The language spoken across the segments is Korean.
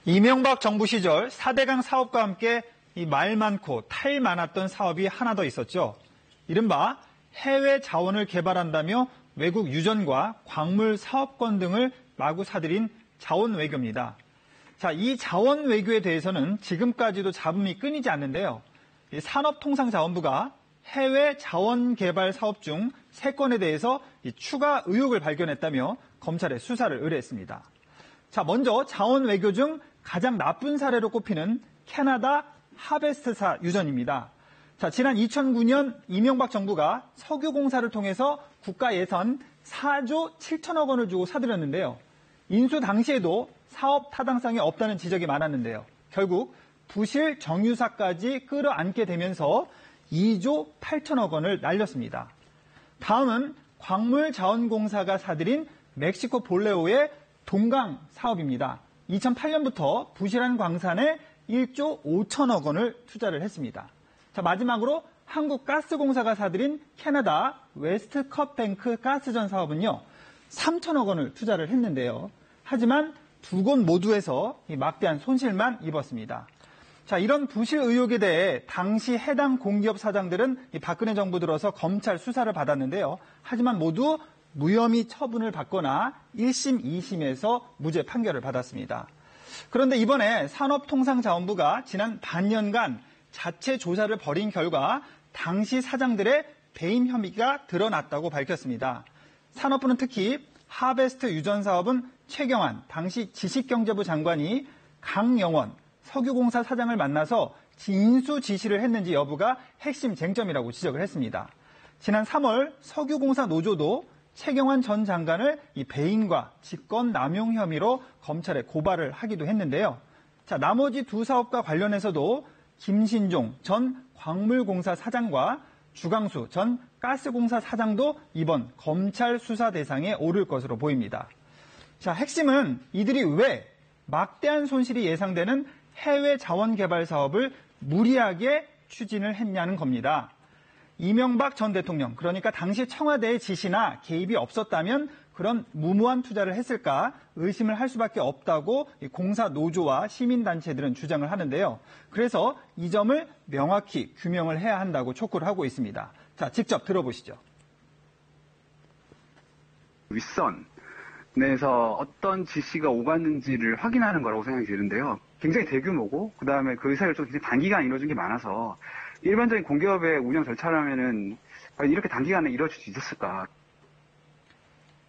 이명박 정부 시절 4대강 사업과 함께 이 말 많고 탈 많았던 사업이 하나 더 있었죠. 이른바 해외 자원을 개발한다며 외국 유전과 광물 사업권 등을 마구 사들인 자원 외교입니다. 자, 이 자원 외교에 대해서는 지금까지도 잡음이 끊이지 않는데요. 산업통상자원부가 해외 자원 개발 사업 중 3건에 대해서 추가 의혹을 발견했다며 검찰에 수사를 의뢰했습니다. 자, 먼저 자원 외교 중 가장 나쁜 사례로 꼽히는 캐나다 하베스트사 유전입니다. 자, 지난 2009년 이명박 정부가 석유공사를 통해서 국가 예산 4조 7천억 원을 주고 사들였는데요. 인수 당시에도 사업 타당성이 없다는 지적이 많았는데요. 결국 부실 정유사까지 끌어안게 되면서 2조 8천억 원을 날렸습니다. 다음은 광물자원공사가 사들인 멕시코 볼레오의 동강 사업입니다. 2008년부터 부실한 광산에 1조 5천억 원을 투자를 했습니다. 자, 마지막으로 한국가스공사가 사들인 캐나다 웨스트컵뱅크 가스전 사업은요, 3천억 원을 투자를 했는데요. 하지만 두 곳 모두에서 막대한 손실만 입었습니다. 자, 이런 부실 의혹에 대해 당시 해당 공기업 사장들은 박근혜 정부 들어서 검찰 수사를 받았는데요. 하지만 모두 무혐의 처분을 받거나 1심, 2심에서 무죄 판결을 받았습니다. 그런데 이번에 산업통상자원부가 지난 반년간 자체 조사를 벌인 결과 당시 사장들의 배임 혐의가 드러났다고 밝혔습니다. 산업부는 특히 하베스트 유전 사업은 최경환 당시 지식경제부 장관이 강영원 석유공사 사장을 만나서 인수 지시를 했는지 여부가 핵심 쟁점이라고 지적을 했습니다. 지난 3월 석유공사 노조도 최경환 전 장관을 이 배임과 직권 남용 혐의로 검찰에 고발을 하기도 했는데요. 자, 나머지 두 사업과 관련해서도 김신종 전 광물공사 사장과 주강수 전 가스공사 사장도 이번 검찰 수사 대상에 오를 것으로 보입니다. 자, 핵심은 이들이 왜 막대한 손실이 예상되는 해외 자원 개발 사업을 무리하게 추진을 했냐는 겁니다. 이명박 전 대통령, 그러니까 당시 청와대의 지시나 개입이 없었다면 그런 무모한 투자를 했을까 의심을 할 수밖에 없다고 공사 노조와 시민단체들은 주장을 하는데요. 그래서 이 점을 명확히 규명을 해야 한다고 촉구를 하고 있습니다. 자, 직접 들어보시죠. 윗선에서 어떤 지시가 오갔는지를 확인하는 거라고 생각이 드는데요. 굉장히 대규모고 그다음에 그 사이를 좀 굉장히 단기간 이루어진 게 많아서 일반적인 공기업의 운영 절차라면은 이렇게 단기간에 이루어질 수 있었을까?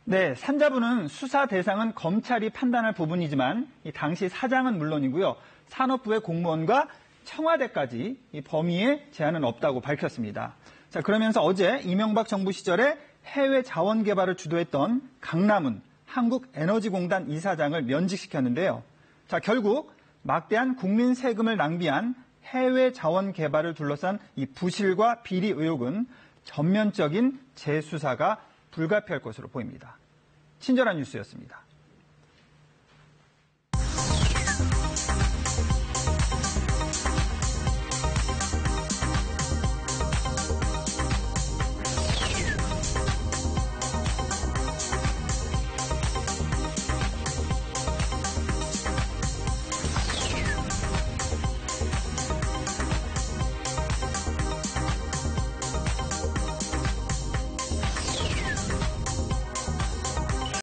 네, 산자부는 수사 대상은 검찰이 판단할 부분이지만 이 당시 사장은 물론이고요. 산업부의 공무원과 청와대까지 이 범위에 제한은 없다고 밝혔습니다. 자, 그러면서 어제 이명박 정부 시절에 해외 자원 개발을 주도했던 강남은 한국에너지공단 이사장을 면직시켰는데요. 자, 결국 막대한 국민 세금을 낭비한 해외 자원 개발을 둘러싼 이 부실과 비리 의혹은 전면적인 재수사가 불가피할 것으로 보입니다. 친절한 뉴스였습니다.